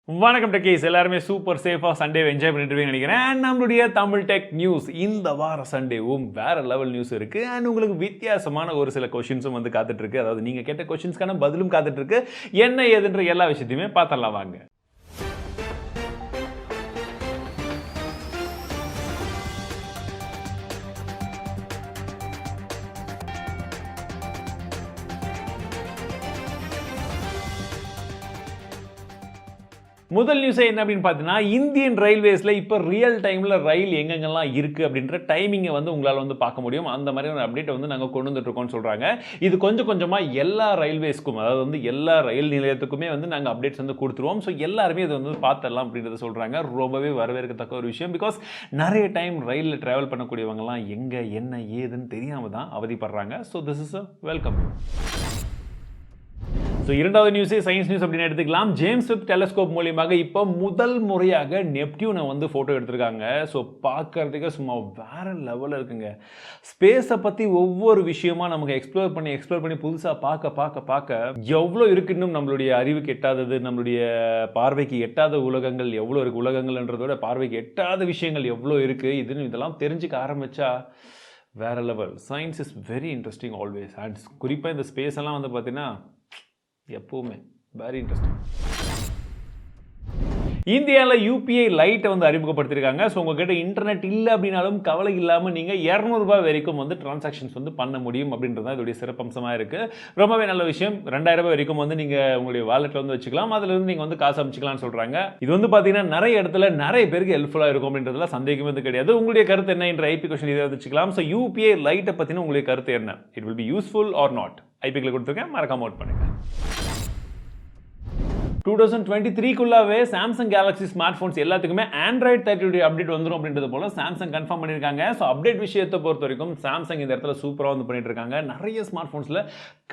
வணக்கம் டெக்கீஸ், எல்லாருமே சூப்பர் சேஃபாக சண்டேவை என்ஜாய் பண்ணிட்டு நினைக்கிறேன். அண்ட் நம்மளுடைய தமிழ் டெக் நியூஸ் இந்த வார சண்டேவும் வேற லெவல் நியூஸ் இருக்கு. அண்ட் உங்களுக்கு வித்தியாசமான ஒரு சில கொஸ்டின்ஸும் வந்து காத்துட்டு இருக்கு. அதாவது நீங்க கேட்ட கொஸ்டின்ஸ்க்கான பதிலும் காத்துட்டு இருக்கு. என்ன ஏதுன்ற எல்லா விஷயத்தையுமே பார்த்தரலாம் வாங்க. முதல் நியூஸ் என்ன அப்படின்னு பார்த்தீங்கன்னா, இந்தியன் ரயில்வேஸில் இப்போ ரியல் டைமில் ரயில் எங்கெங்கெல்லாம் இருக்குது அப்படின்ற டைமிங்கை வந்து உங்களால் வந்து பார்க்க முடியும். அந்த மாதிரியான அப்டேட்டை வந்து நாங்கள் கொண்டு வந்துட்டுருக்கோம்னு சொல்கிறாங்க. இது கொஞ்சம் கொஞ்சமாக எல்லா ரயில்வேஸ்க்கும், அதாவது வந்து எல்லா ரயில் நிலையத்துக்குமே வந்து நாங்கள் அப்டேட்ஸ் வந்து கொடுத்துருவோம். ஸோ எல்லாருமே இதை வந்து பார்த்துடலாம் அப்படின்றத சொல்கிறாங்க. ரொம்பவே வரவேற்கத்தக்க ஒரு விஷயம். பிகாஸ் நிறைய டைம் ரயிலில் ட்ராவல் பண்ணக்கூடியவங்கலாம் எங்கே என்ன ஏதுன்னு தெரியாமல் தான் அவதிப்படுறாங்க. So this is a welcome. So இரண்டாவது நியூஸே சயின்ஸ் நியூஸ் அப்படின்னு எடுத்துக்கலாம். ஜேம்ஸ் வெப் டெலஸ்கோப் மூலியமாக இப்போ முதல் முறையாக நெப்டியூனை வந்து ஃபோட்டோ எடுத்திருக்காங்க. ஸோ பார்க்கறதுக்கு சும்மா வேற லெவலில் இருக்குங்க. ஸ்பேஸை பற்றி ஒவ்வொரு விஷயமா நமக்கு எக்ஸ்ப்ளோர் பண்ணி புதுசாக பார்க்க எவ்வளோ இருக்கு. இன்னும் நம்மளுடைய அறிவுக்கு எட்டாதது, நம்மளுடைய பார்வைக்கு எட்டாத உலகங்கள் எவ்வளோ இருக்குது. உலகங்கள்ன்றதோட பார்வைக்கு எட்டாத விஷயங்கள் எவ்வளோ இருக்குது. இதெல்லாம் தெரிஞ்சுக்க ஆரம்பித்தா வேற level. Science is very interesting always. And குறிப்பாக இந்த ஸ்பேஸ் எல்லாம் வந்து பார்த்தீங்கன்னா எப்பவுமே வெரி இன்ட்ரெஸ்டிங். இந்தியாவில் UPI லைட்டை வந்து அறிமுகப்படுத்தியிருக்காங்க. ஸோ உங்ககிட்ட இன்டர்நெட் இல்லை அப்படின்னாலும் கவலை இல்லாமல் நீங்கள் ₹200 வரைக்கும் வந்து டிரான்சாக்ஷன்ஸ் வந்து பண்ண முடியும் அப்படின்றது தான் இதோடைய சிறப்பம்சமாக இருக்குது. ரொம்பவே நல்ல விஷயம். ₹2000 வரைக்கும் வந்து நீங்கள் உங்களுடைய வாலெட்டில் வந்து வச்சுக்கலாம். அதிலிருந்து நீங்கள் வந்து காசு அமைச்சிக்கலாம்னு சொல்கிறாங்க. இது வந்து பார்த்தீங்கன்னா நிறைய இடத்துல நிறைய பேருக்கு ஹெல்ப்ஃபுல்லாக இருக்கும் அப்படின்றதுல சந்தேகமே வந்து கிடையாது. உங்களுடைய கருத்து என்ன என்ற IP கொஸ்டின் இதை வச்சுக்கலாம். ஸோ UPI லைட்டை பற்றின உங்களுடைய கருத்து என்ன? It will be useful or not? IPக்கு கொடுத்துருக்கேன், மறக்காம அவுட் பண்ணுங்கள். 2023க்குள்ளாவே சாம்சங் கேலக்ஸி ஸ்மார்ட் ஃபோன்ஸ் எல்லாத்துக்குமே Android 30 அப்டேட் வந்துடும் அப்படின்றது போல சாம்சங் கன்ஃபார்ம் பண்ணியிருக்காங்க. ஸோ அப்டேட் விஷயத்தை பொறுத்த வரைக்கும் சாம்சங் இந்த இடத்துல சூப்பராக வந்து பண்ணிட்டு இருக்காங்க. நிறைய ஸ்மார்ட் ஃபோன்ஸில்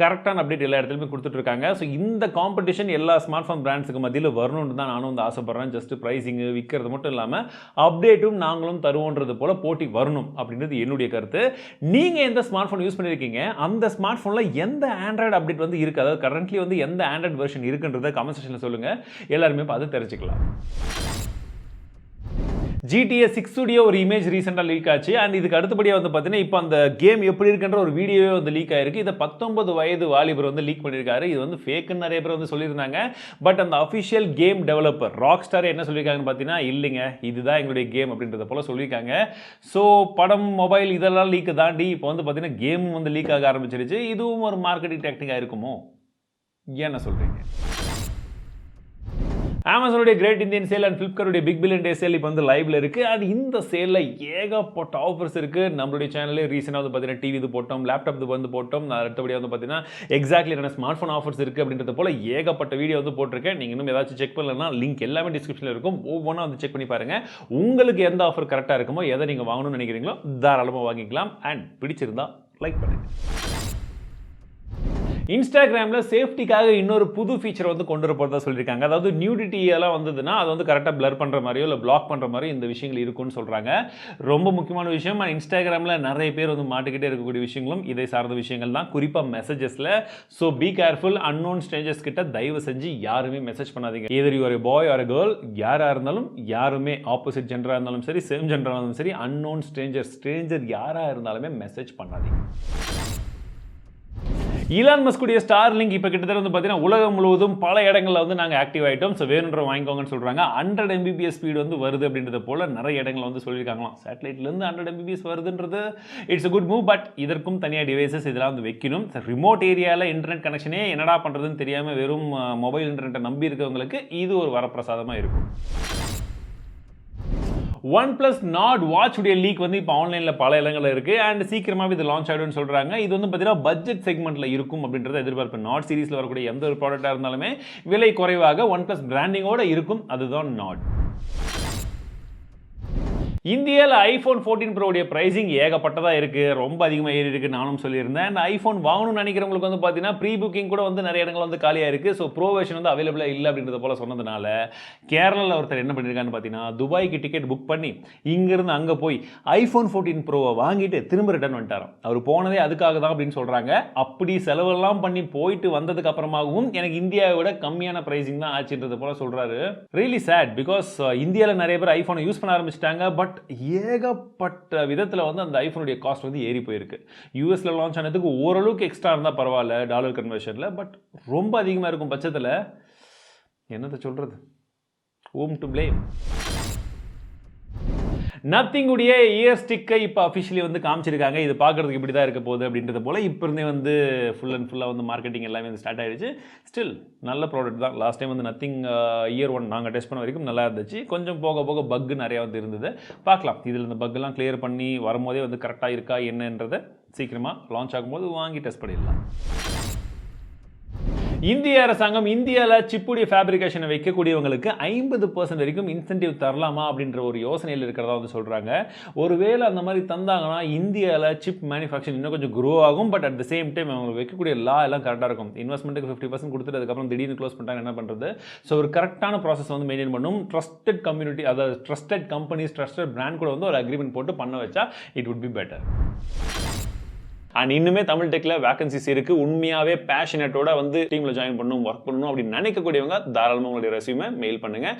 கரெக்டான அப்டேட் எல்லா இடத்துலையுமே கொடுத்துட்டு இருக்காங்க. ஸோ இந்த காம்படிஷன் எல்லா ஸ்மார்ட் ஃபோன் பிராண்ட்ஸுக்கு மத்தியில் வரணும்னு தான் நானும் வந்து ஆசைப்படுறேன். ஜஸ்ட் ப்ரைஸிங்கு விற்கிறது மட்டும் இல்லாமல் அப்டேட்டும் நாங்களும் தருவோன்றது போல போட்டி வரணும் அப்படின்றது என்னுடைய கருத்து. நீங்கள் எந்த ஸ்மார்ட் ஃபோன் யூஸ் பண்ணியிருக்கீங்க, அந்த ஸ்மார்ட் ஃபோனில் எந்த ஆண்ட்ராய்டு அப்டேட் வந்து இருக்குது, அதாவது கரண்ட்லி வந்து எந்த ஆண்ட்ராய்டு வெர்ஷன் இருக்குன்றத கமெண்ட் செக்ஷனில் சொல்லுங்க. எல்லாருமே பார்த்து தெரிஞ்சுக்கலாம். GTA 6 உடைய ஒரு இமேஜ் ரீசெண்டாக லீக் ஆச்சு. அண்ட் இதுக்கு அடுத்தபடியாக வந்து பார்த்தீங்கன்னா இப்போ அந்த கேம் எப்படி இருக்குன்ற ஒரு வீடியோவே வந்து லீக் ஆயிருக்கு. இதை 19 வயது வாலிபர் வந்து லீக் பண்ணியிருக்காரு. இது வந்து ஃபேக்குன்னு நிறைய பேர் வந்து சொல்லியிருந்தாங்க. பட் அந்த அஃபிஷியல் கேம் டெவலப்பர் ராக்ஸ்டார் என்ன சொல்லியிருக்காங்கன்னு பார்த்தீங்கன்னா, இல்லைங்க இதுதான் எங்களுடைய கேம் அப்படின்றத போல சொல்லியிருக்காங்க. ஸோ படம், மொபைல் இதெல்லாம் லீக் தாண்டி இப்போ வந்து பார்த்தீங்கன்னா கேமும் வந்து லீக் ஆக ஆரம்பிச்சிருச்சு. இதுவும் ஒரு மார்க்கெட்டிங் டெக்னிக்காக இருக்குமோ? என்ன சொல்கிறீங்க? அமேசானுடைய கிரேட் இந்தியன் சேல் அண்ட் ஃப்ளிப்கார்ட்டுடைய பிக் பில்லியன் டே சேல் இப்போ வந்து லைவ்ல இருக்கு. அது இந்த சேலில் ஏகப்பட்ட ஆஃபர்ஸ் இருக்கு. நம்மளுடைய சேனல்லே ரீசெண்டாக வந்து பார்த்தீங்கன்னா டிவி இது போட்டோம், லேப்டாப் இது வந்து போட்டோம். அடுத்தபடியாக வந்து பார்த்தீங்கன்னா எக்ஸாக்ட்லி என்ன ஸ்மார்ட் ஃபோன் ஆஃபர்ஸ் இருக்கு அப்படின்றது போல ஏகப்பட்ட வீடியோ வந்து போட்டிருக்கேன். நீங்கள் இன்னும் ஏதாச்சும் செக் பண்ணலன்னா லிங்க் எல்லாமே டிஸ்கிரிப்ஷனில் இருக்கும். ஒவ்வொன்றா வந்து செக் பண்ணி பாருங்க. உங்களுக்கு எந்த ஆஃபர் கரெக்டாக இருக்குமோ, எதை நீங்கள் வாங்கணும்னு நினைக்கிறீங்களோ தாராளமாக வாங்கிக்கலாம். அண்ட் பிடிச்சிருந்தா லைக் பண்ணுங்க. இன்ஸ்டாகிராமில் சேஃப்டிக்காக இன்னொரு புது ஃபீச்சர் வந்து கொண்டு வர போகிறதா சொல்லியிருக்காங்க. அதாவது நியூடிட்டி எல்லாம் வந்ததுன்னா அது வந்து கரெக்டாக பிளர் பண்ணுற மாதிரியோ இல்லை பிளாக் பண்ணுற மாதிரியோ இந்த விஷயங்கள் இருக்குன்னு சொல்கிறாங்க. ரொம்ப முக்கியமான விஷயம். இன்ஸ்டாகிராமில் நிறைய பேர் வந்து மாட்டிக்கிட்டே இருக்கக்கூடிய விஷயங்களும் இதை சார்ந்த விஷயங்கள் தான், குறிப்பாக மெசேஜஸில். So be careful. Unknown strangers கிட்ட தயவு செஞ்சு யாருமே மெசேஜ் பண்ணாதீங்க. Either you are a boy or a girl, யாராக இருந்தாலும், யாருமே ஆப்போசிட் ஜெண்டராக இருந்தாலும் சரி, சேம் ஜெண்டராக இருந்தாலும் சரி, அன்னோன் ஸ்ட்ரேஞ்சர் யாராக இருந்தாலுமே மெசேஜ் பண்ணாதீங்க. ஈலான் மஸ்குடைய ஸ்டார்லிங்க் இப்போ கிட்டத்தட்ட வந்து பார்த்தீங்கன்னா உலகம் முழுவதும் பல இடங்களில் வந்து நாங்கள் ஆக்டிவ் ஆகிட்டோம். ஸோ வேணுன்ற வாங்கிக்கோங்கன்னு சொல்கிறாங்க. 100 Mbps ஸ்பீடு வந்து வருது அப்படின்றத போல நிறைய இடங்களில் வந்து சொல்லியிருக்காங்களாம். சேட்டலைட்லேருந்து 100 Mbps வருதுன்றது it's a good move. But இதற்கும் தனியாக டிவைசஸ் இதெல்லாம் வந்து வைக்கணும். ரிமோட் ஏரியாவில் இன்டர்நெட் கனெக்ஷனே என்னடா பண்ணுறதுன்னு தெரியாமல் வெறும் மொபைல் இன்டர்நெட்டை நம்பி இருக்கவங்களுக்கு இது ஒரு வரப்பிரசாதமாக இருக்கும். OnePlus Nord வாட்ச் உடைய லீக் வந்து இப்போ ஆன்லைனில் பல இடங்களில் இருக்குது. அண்ட் சீக்கிரமாக இது லான்ச் ஆகிடும்னு சொல்கிறாங்க. இது வந்து பார்த்தீங்கன்னா பட்ஜெட் செக்மெண்ட்டில் இருக்கும் அப்படின்றத எதிர்பார்ப்பு. நாட் சீரிஸில் வரக்கூடிய எந்த ஒரு ப்ராடக்டாக இருந்தாலுமே விலை குறைவாக OnePlus பிராண்டிங்கோடு இருக்கும். அதுதான் Nord. இந்தியாவில் ஐஃபோன் 14 ப்ரோடைய ப்ரைஸிங் ஏகப்பட்டதாக இருக்குது, ரொம்ப அதிகமாக ஏறி இருக்குது. நானும் சொல்லியிருந்தேன். அந்த ஐஃபோன் வாங்கணும்னு நினைக்கிறவங்களுக்கு வந்து பார்த்தீங்கன்னா ப்ரீ புக்கிங் கூட வந்து நிறைய இடங்கள் வந்து காலியாக இருக்குது. ஸோ ப்ரோ வெர்ஷன் வந்து அவைலபிளாக இல்லை அப்படின்றத போல் சொன்னதுனால கேரளாவில் ஒருத்தர் என்ன பண்ணியிருக்கான்னு பார்த்தீங்கன்னா துபாய்க்கு டிக்கெட் புக் பண்ணி இங்கேருந்து அங்கே போய் ஐஃபோன் 14 ப்ரோவை வாங்கிட்டு திரும்ப ரிட்டர்ன் வந்துட்டாராம். அவர் போனதே அதுக்காக தான் அப்படின்னு சொல்கிறாங்க. அப்படி செலவெல்லாம் பண்ணி போயிட்டு வந்ததுக்கு அப்புறமாகவும் எனக்கு இந்தியாவை விட கம்மியான ப்ரைஸிங் தான் ஆச்சுன்றது போல் சொல்கிறாரு. ரியலி சேட், பிகாஸ் இந்தியாவில் நிறைய பேர் ஐஃபோனை யூஸ் பண்ண ஆரம்பிச்சிட்டாங்க. பட் ஏகப்பட்ட விதத்தில் வந்து அந்த ஐஃபோனுடைய காஸ்ட் வந்து ஏறி போயிருக்கு. யூஎஸ்ல லான்ச் ஆனதுக்கு ஓரளவுக்கு எக்ஸ்ட்ரா இருந்தால் பரவாயில்ல டாலர் கன்வர்ஷனில், பட் ரொம்ப அதிகமாக இருக்கும் பட்சத்தில் என்னத்தை சொல்கிறது, ஹூம் டு பிளேம். நத்திங் உடைய இயர் ஸ்டிக்கை இப்போ அஃபிஷியலி வந்து காமிச்சிருக்காங்க. இது பார்க்குறதுக்கு இப்படி தான் இருக்க போகுது அப்படின்றது போல் இப்போ இருந்தே வந்து ஃபுல் அண்ட் ஃபுல்லாக வந்து மார்க்கெட்டிங் எல்லாமே வந்து ஸ்டார்ட் ஆகிடுச்சு. ஸ்டில் நல்ல ப்ராடக்ட் தான். லாஸ்ட் டைம் வந்து நத்திங் இயர் 1 நாங்கள் டெஸ்ட் பண்ண வரைக்கும் நல்லா இருந்துச்சு. கொஞ்சம் போக போக பக்கு நிறையா வந்து இருந்தது. பார்க்கலாம், இதில் இந்த பக்கெல்லாம் கிளியர் பண்ணி வரும்போதே வந்து கரெக்டாக இருக்கா என்னன்றதை சீக்கிரமாக லான்ச் ஆகும்போது வாங்கி டெஸ்ட் பண்ணிடலாம். இந்திய அரசாங்கம் இந்தியாவில் சிப்புடைய ஃபேப்ரிகேஷனை வைக்கக்கூடியவங்களுக்கு 50% வரைக்கும் இன்சென்டிவ் தரலாமா அப்படின்ற ஒரு யோசனையில் இருக்கிறதா வந்து சொல்கிறாங்க. ஒருவேளை அந்த மாதிரி தந்தாங்கன்னா இந்தியாவில் சிப் மேனுஃபேக்சரிங் இன்னும் கொஞ்சம் க்ரோ ஆகும். But at the same time அவங்களுக்கு வைக்கக்கூடிய லா எல்லாம் கரெக்டாக இருக்கும். இன்வெஸ்ட்மெண்ட்டுக்கு 50% கொடுத்துட்டு அதுக்கப்புறம் திடீர்னு க்ளோஸ் பண்ணிட்டாங்க என்ன பண்ணுறது? ஸோ ஒரு கரெக்டான ப்ராசஸ் வந்து மெயின்டைன் பண்ணும். ட்ரஸ்டட் கம்யூனிட்டி, அதாவது ட்ரஸ்டட் கம்பெனிஸ், ட்ரஸ்டட் பிராண்ட் கூட வந்து ஒரு அக்ரிமெண்ட் போட்டு பண்ண வச்சா it would be better. And இன்னுமே தமிழ் டெக்கில் வேகன்சிஸ் இருக்குது. உண்மையாகவே பேஷனட்டோட வந்து டீமில் ஜாயின் பண்ணணும், ஒர்க் பண்ணணும் அப்படின்னு நினைக்கக்கூடியவங்க தாராளமாக உங்களுடைய ரெஸ்யூமை மெயில் பண்ணுங்கள்.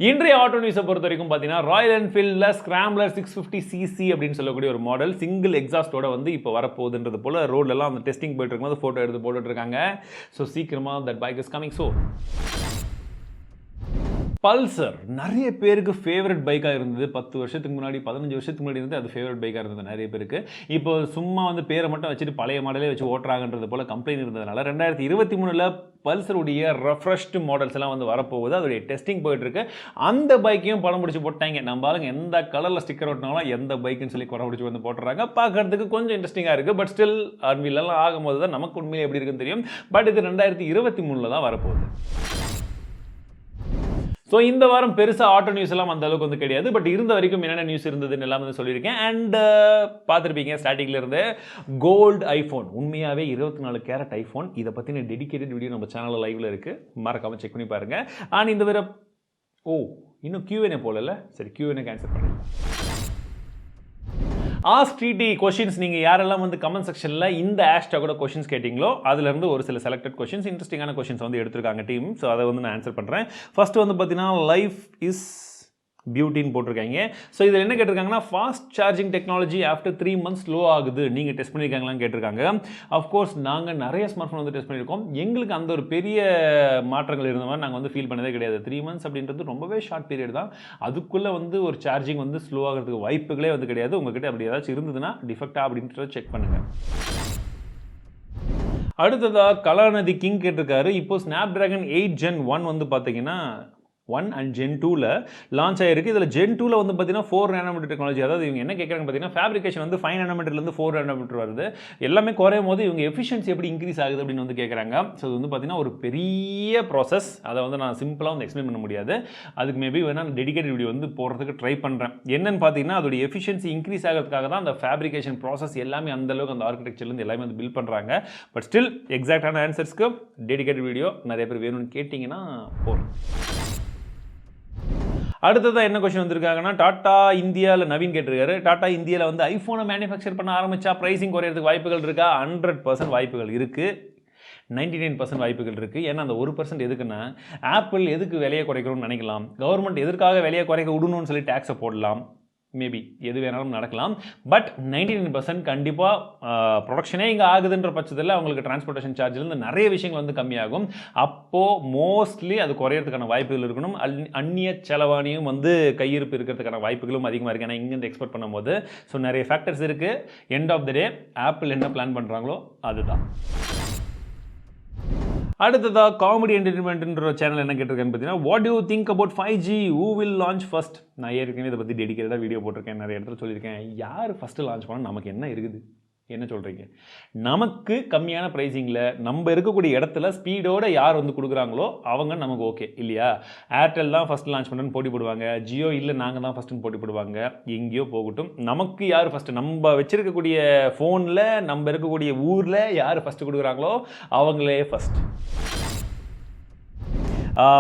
இன்றைய ஆட்டோ நியூஸை பொறுத்த வரைக்கும் பார்த்தீங்கன்னா ராயல் என்ஃபீல்டில் ஸ்கிராம்ப்ளர் 650cc அப்படின்னு சொல்லக்கூடிய ஒரு மாடல் சிங்கிள் எக்ஸாஸ்டோட வந்து இப்போ வரப்போகுதுன்றது போல் ரோட்லலாம் அந்த டெஸ்டிங் போயிட்டு இருக்கும்போது ஃபோட்டோ எடுத்து போட்டுட்ருக்காங்க. ஸோ சீக்கிரமாக that bike is coming soon. Pulsar நிறைய பேருக்கு ஃபேவரட் பைக்காக இருந்தது. 10 வருஷத்துக்கு முன்னாடி 15 வருஷத்துக்கு முன்னாடி இருந்து அது ஃபேவரட் பைக்காக இருந்தது நிறைய பேருக்கு. இப்போ சும்மா வந்து பேரை மட்டும் வச்சுட்டு பழைய மாடலே வச்சு ஓட்டுறாங்கன்றது போல் கம்ப்ளைண்ட் இருந்ததுனால 2023 பல்சருடைய ரெஃப்ரெஷ்டு மாடல்ஸ் எல்லாம் வந்து வரப்போகுது. அதோடைய டெஸ்டிங் போயிட்டுருக்கு. அந்த பைக்கையும் படம் பிடிச்சி போட்டாங்க. நம்ம ஆளுங்க எந்த கலரில் ஸ்டிக்கர் ஓட்டினாலும் எந்த பைக்குன்னு சொல்லி படம் பிடிச்சி வந்து போட்டுறாங்க. பார்க்கறதுக்கு கொஞ்சம் இன்ட்ரெஸ்டிங்காக இருக்குது. பட் ஸ்டில் அன்வீலெல்லாம் ஆகும்போது தான் நமக்கு உண்மையிலே எப்படி இருக்குன்னு தெரியும். பட் இது 2023 தான் வரப்போகுது. ஸோ இந்த வாரம் பெருசாக ஆட்டோ நியூஸ் எல்லாம் அந்த அளவுக்கு வந்து கிடையாது. பட் இருந்த வரைக்கும் என்னென்ன நியூஸ் இருந்ததுன்னு எல்லாம் வந்து சொல்லியிருக்கேன். அண்ட் பார்த்துருப்பீங்க ஸ்டார்டிங்கில் இருந்து கோல்டு ஐஃபோன், உண்மையாகவே 24 கேரட் ஐஃபோன். இதை பற்றின டெடிக்கேட்டட் வீடியோ நம்ம சேனலில் லைவில் இருக்குது, மறக்காமல் செக் பண்ணி பாருங்கள். அண்ட் இந்த வேற இன்னும் Q&A போகல. சரி, Q&A கேன்சல் பண்ணிடலாம். ஆஸ்க் டிடி கொஷின்ஸ், நீங்கள் யாரெல்லாம் வந்து கமெண்ட் செக்ஷனில் இந்த ஹேஷ்டாகோட கொஷின்ஸ் கேட்டிங்களோ அதுலேருந்து ஒரு சில செலக்டட் கொஷின்ஸ், இன்ட்ரெஸ்டிங்கான கொஷின்ஸ் வந்து எடுத்திருக்காங்க டீம். ஸோ அதை வந்து நான் ஆன்சர் பண்ணுறேன். ஃபர்ஸ்ட் வந்து பார்த்தீங்கன்னா லைஃப் இஸ் பியூட்டின்னு போட்டிருக்காங்க. ஸோ இதில் என்ன கேட்டிருக்காங்கன்னா fast charging technology after 3 months slow ஆகுது, நீங்கள் டெஸ்ட் பண்ணியிருக்காங்களான்னு கேட்டிருக்காங்க. அஃப்கோர்ஸ் நாங்கள் நிறைய ஸ்மார்ட் ஃபோன் வந்து டெஸ்ட் பண்ணியிருக்கோம். எங்களுக்கு அந்த ஒரு பெரிய மாற்றங்கள் இருந்த மாதிரி நாங்கள் வந்து ஃபீல் பண்ணதே கிடையாது. 3 months அப்படின்றது ரொம்பவே ஷார்ட் பீரியட் தான். அதுக்குள்ளே வந்து ஒரு சார்ஜிங் வந்து ஸ்லோ ஆகிறதுக்கு வாய்ப்புகளே வந்து கிடையாது. உங்ககிட்ட அப்படி ஏதாச்சும் இருந்ததுன்னா டிஃபெக்டா அப்படின்றத செக் பண்ணுங்கள். அடுத்ததாக கலாநிதி கிங் கேட்டிருக்காரு. இப்போ ஸ்னாப் டிராகன் 8 Gen 1 வந்து பார்த்தீங்கன்னா 1 and Gen 2ல லான்ச் ஆகிருக்கு. இதில் Gen 2ல வந்து பார்த்தீங்கன்னா 4 nanometer டெக்னாலஜி. அதாவது இவங்க என்ன கேட்குறாங்க பார்த்தீங்கன்னா ஃபேப்ரிகேஷன் வந்து 5 nanometerலேருந்து 4 nanometer வருது. எல்லாமே குறையும் போது இவங்க எஃபிஷியன்சி எப்படி இன்க்ரீஸ் ஆகுது அப்படின்னு வந்து கேட்குறாங்க. ஸோ இது வந்து பார்த்தீங்கன்னா ஒரு பெரிய ப்ராசஸ். அதை வந்து நான் சிம்பிளாக வந்து எக்ஸ்பிளைன் பண்ண முடியாது. அதுக்கு மேபி வேணால் நான் டெடிகேட்டட் வீடியோ வந்து போடுறதுக்கு ட்ரை பண்ணுறேன். என்னன்னு பார்த்தீங்கன்னா அதோட எஃபிஷியன்சி இன்க்ரீஸ் ஆகிறதுக்காக தான் அந்த ஃபேப்ரிகேஷன் ப்ராசஸ் எல்லாமே அந்தளவுக்கு அந்த ஆர்கிடெக்சர்லேருந்து எல்லாமே வந்து பில்ட் பண்ணுறாங்க. பட் ஸ்டில் எக்ஸாக்டான ஆன்சர்ஸ்க்கு டெடிகேட்டட் வீடியோ நிறைய பேர் வேணும்னு கேட்டிங்கன்னா போகிறோம். அடுத்ததான் என்ன கொஸ்டின் வந்திருக்காங்கன்னா டாடா இந்தியாவில் நவீன் கேட்டிருக்காரு. டாடா இந்தியாவில் வந்து ஐஃபோனை மேனுஃபேக்சர் பண்ண ஆரம்பிச்சா ப்ரைஸிங் குறையிறதுக்கு வாய்ப்புகள் இருக்கா? 100% வாய்ப்புகள் இருக்குது. 99% வாய்ப்புகள் இருக்குது. ஏன்னா அந்த 1% எதுக்குன்னா ஆப்பிள் எதுக்கு விலையை குறைக்கணும்னு நினைக்கலாம், கவர்மெண்ட் எதற்காக விலையை குறைக்க விடணும்னு சொல்லி டேக்ஸை போடலாம், மேபி எது வேணாலும் நடக்கலாம். பட் 99% கண்டிப்பாக ப்ரொடக்ஷனே இங்கே ஆகுதுன்ற பட்சத்தில் அவங்களுக்கு டிரான்ஸ்போர்ட்டேஷன் சார்ஜிலேருந்து நிறைய விஷயங்கள் வந்து கம்மியாகும். அப்போது மோஸ்ட்லி அது குறையிறதுக்கான வாய்ப்புகள் இருக்கணும். அந்நிய செலவாணியும் வந்து கையிருப்பு இருக்கிறதுக்கான வாய்ப்புகளும் அதிகமாக இருக்குது. ஏன்னா இங்கேருந்து எக்ஸ்போர்ட் பண்ணும்போது ஸோ நிறைய ஃபேக்டர்ஸ் இருக்குது. End of the day Apple என்ன பிளான் பண்ணுறாங்களோ அதுதான். அடுத்ததாக காமெடி என்டர்டைன்மெண்ட்ன்ற சேனல் என்ன கேட்டிருக்கேன்னு பார்த்தீங்கன்னா what you think about 5G who will launch first? நான் ஏற்கனவே இதை பற்றி டெடிக்கேட்டடாக வீடியோ போட்டிருக்கேன், நிறைய இடத்துல சொல்லியிருக்கேன். யார் ஃபஸ்ட்டு லான்ச் பண்ணால் நமக்கு என்ன இருக்குது? என்ன சொல்கிறீங்க? நமக்கு கம்மியான ப்ரைஸிங்கில் நம்ம இருக்கக்கூடிய இடத்துல ஸ்பீடோடு யார் வந்து கொடுக்குறாங்களோ அவங்க நமக்கு ஓகே இல்லையா? ஏர்டெல் தான் ஃபஸ்ட் லான்ச் பண்ணுறேன்னு போட்டி போடுவாங்க, ஜியோ இல்லை நாங்கள் தான் ஃபஸ்ட்டுன்னு போட்டி போடுவாங்க. எங்கேயோ போகட்டும், நமக்கு யார் ஃபஸ்ட்டு, நம்ம வச்சுருக்கக்கூடிய ஃபோனில் நம்ம இருக்கக்கூடிய ஊரில் யார் ஃபஸ்ட்டு கொடுக்குறாங்களோ அவங்களே ஃபஸ்ட்.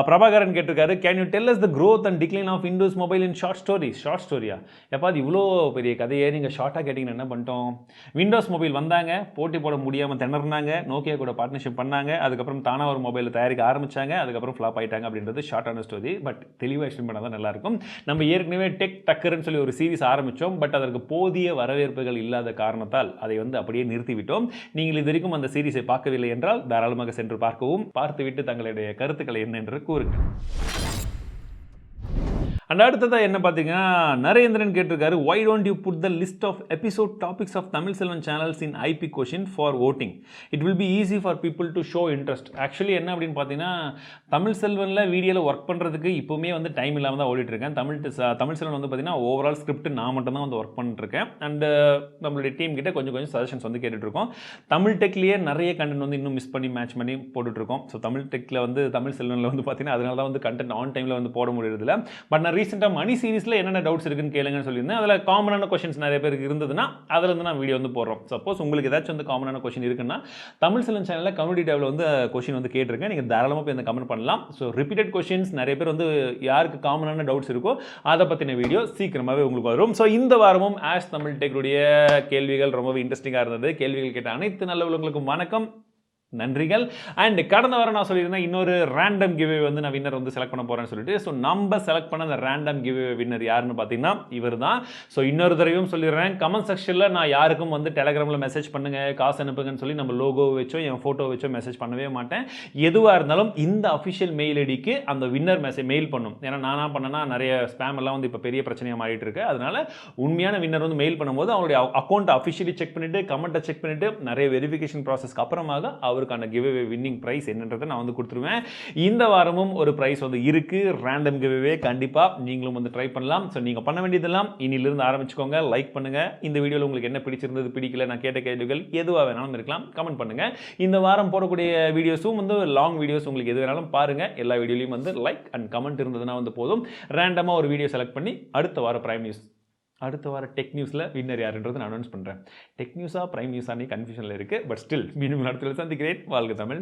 பிரபாகரன் கேட்டிருக்காரு, can you tell us the growth and decline of windows mobile in short stories? Short ஸ்டோரியா? எப்போ அது இவ்வளோ பெரிய கதையே நீங்கள் ஷார்ட்டாக கேட்டிங்கன்னா என்ன பண்ணிட்டோம்? விண்டோஸ் மொபைல் வந்தாங்க, போட்டி போட முடியாமல் திணறினாங்க, நோக்கியா கூட பார்ட்னர்ஷிப் பண்ணாங்க, அதுக்கப்புறம் தானாக ஒரு மொபைலை தயாரிக்க ஆரம்பித்தாங்க, அதுக்கப்புறம் ஃப்ளாப் ஆகிட்டாங்க அப்படின்றது ஷார்ட்டான ஸ்டோரி. பட் தெளிவாக எக்ஸ்பிளைன் பண்ணால் தான் நல்லாயிருக்கும். நம்ம ஏற்கனவே டெக் டக்கர்னு சொல்லி ஒரு சீரிஸ் ஆரம்பித்தோம், பட் அதற்கு போதிய வரவேற்புகள் இல்லாத காரணத்தால் அதை வந்து அப்படியே நிறுத்திவிட்டோம். நீங்கள் இது வரைக்கும் அந்த சீரிஸை பார்க்கவில்லை என்றால் தாராளமாக சென்று பார்க்கவும், பார்த்துவிட்டு தங்களுடைய கருத்துக்களை என்ன என்று கூறுங்கள். அண்ட் அடுத்ததாக என்ன பார்த்தீங்கன்னா, நரேந்திரன் கேட்டிருக்காரு, why don't you put the list of episode topics of Tamil Selvan channels in IP question for voting? It will be easy for people to show interest. Actually என்ன அப்படின்னு பார்த்தீங்கன்னா, தமிழ் செல்வனில் வீடியோவில் ஒர்க் பண்ணுறதுக்கு இப்போவுமே வந்து டைம் இல்லாமல் தான் ஓடிட்டுருக்கேன். தமிழ் செல்வன் வந்து பார்த்தீங்கன்னா ஓவரால் ஸ்கிரிப்ட் நான் மட்டும் தான் வந்து ஒர்க் பண்ணிட்டுருக்கேன். அண்டு நம்மளுடைய டீம் கிட்ட கொஞ்சம் சஜஷன்ஸ் வந்து கேட்டுட்ருக்கோம். தமிழ் டெக்லேயே நிறைய கண்டென்ட் வந்து இன்னும் மிஸ் பண்ணி மேட்ச் பண்ணி போட்டுட்ருக்கோம். ஸோ தமிழ் டெக்கில் வந்து தமிழ் செல்வனில் வந்து பார்த்தீங்கன்னா அதனால தான் வந்து கண்டென்ட் ஆன் டைமில் வந்து போட முடியறதில்ல. பட் நான் ரீசெண்டாக மணி சீரிஸில் என்னென்ன டவுட்ஸ் இருக்குன்னு கேளுங்கன்னு சொல்லியிருந்தேன். அதில் காமனான கொஸ்டின்ஸ் நிறைய பேருக்கு இருந்ததுன்னா அதில் வந்து நான் வீடியோ வந்து போடுறோம். சப்போஸ் உங்களுக்கு ஏதாச்சும் வந்து காமனான கொஸ்டின் இருக்குன்னா தமிழ் செல்வன் சேனலில் கம்யூனிட்டி டேபில் வந்து கொஸ்டின் வந்து கேட்டிருக்கேன். நீங்கள் தாராளமாக போய் அந்த கமெண்ட் பண்ணலாம். ஸோ ரிப்பீட்டட் கொஸ்டின்ஸ் நிறைய பேர் வந்து யாருக்கு காமனான டவுட்ஸ் இருக்கோ அதை பற்றின வீடியோ சீக்கிரமாகவே உங்களுக்கு வரும். ஸோ இந்த வாரமும் ஆஷ் தமிழ் டெக்குடைய கேள்விகள் ரொம்பவே இன்ட்ரெஸ்டிங்காக இருந்தது. கேள்விகள் கேட்ட அனைத்து நல்ல உள்ளவங்களுக்கும் வணக்கம், நன்றிகள். அண்ட் கடந்த வாரம் நான் சொல்லியிருந்தேன் இன்னொரு ரேண்டம் கிவ்வே வந்து நான் வின்னர் வந்து செலக்ட் பண்ண போகிறேன்னு சொல்லிட்டு. ஸோ நம்ம செலக்ட் பண்ண அந்த ரேண்டம் கிவ்வே வின்னர் யாருன்னு பார்த்தீங்கன்னா இவர் தான். ஸோ இன்னொரு தடவையும் சொல்லிடுறேன், கமெண்ட் செக்ஷனில் நான் யாருக்கும் வந்து டெலகிராமில் மெசேஜ் பண்ணுங்கள், காசு அனுப்புங்கன்னு சொல்லி நம்ம லோகோ வச்சோ என் ஃபோட்டோ வச்சோ மெசேஜ் பண்ணவே மாட்டேன். எதுவாக இருந்தாலும் இந்த அஃபிஷியல் மெயில் ஐடிக்கு அந்த வின்னர் மெயில் பண்ணும். ஏன்னா நானாக பண்ணேன்னா நிறைய ஸ்பேம் எல்லாம் வந்து இப்போ பெரிய பிரச்சனையாக மாறிட்டு இருக்கு. அதனால உண்மையான வின்னர் வந்து மெயில் பண்ணும்போது அவருடைய அக்கௌண்ட்டை அஃபிஷியலி செக் பண்ணிவிட்டு கமெண்ட்டை செக் பண்ணிவிட்டு நிறைய வெரிஃபிகேஷன் ப்ராசஸ்க்கு அப்புறமாக அவருக்கான கிவ்அவே வின்னிங் பிரைஸ் என்னன்றதை நான் வந்து கொடுத்துருவேன். இந்த வாரமும் ஒரு பிரைஸ் வந்து இருக்கு, ரேண்டம் கிவ்அவே. கண்டிப்பாக நீங்களும் வந்து ட்ரை பண்ணலாம். ஸோ நீங்கள் பண்ண வேண்டியதெல்லாம் இன்னிலிருந்து ஆரம்பிச்சுக்கோங்க. லைக் பண்ணுங்க. இந்த வீடியோவில் உங்களுக்கு என்ன பிடிச்சிருந்தது, பிடிக்கல, நான் கேட்ட கேள்விகள் எதுவாக வேணாலும் இருக்கலாம், கமெண்ட் பண்ணுங்க. இந்த வாரம் போடக்கூடிய வீடியோஸும் வந்து லாங் வீடியோஸ் உங்களுக்கு எது வேணாலும் பாருங்க. எல்லா வீடியோலையும் வந்து லைக் அண்ட் கமெண்ட் இருந்ததுன்னா வந்து போதும். ரேண்டமாக ஒரு வீடியோ செலக்ட் பண்ணி அடுத்த வாரம் பிரைம் நியூஸ், அடுத்த வாரம் டெக் நியூஸில் வின்னர் யாருன்றது நான் அனௌன்ஸ் பண்ணுறேன். டெக் நியூஸாக பிரைம் நியூஸானே கன்ஃபியூஷனில் இருக்குது. பட் ஸ்டில் மீண்டும் அடுத்த சந்திக்கிறேன். வாழ்க தமிழ்.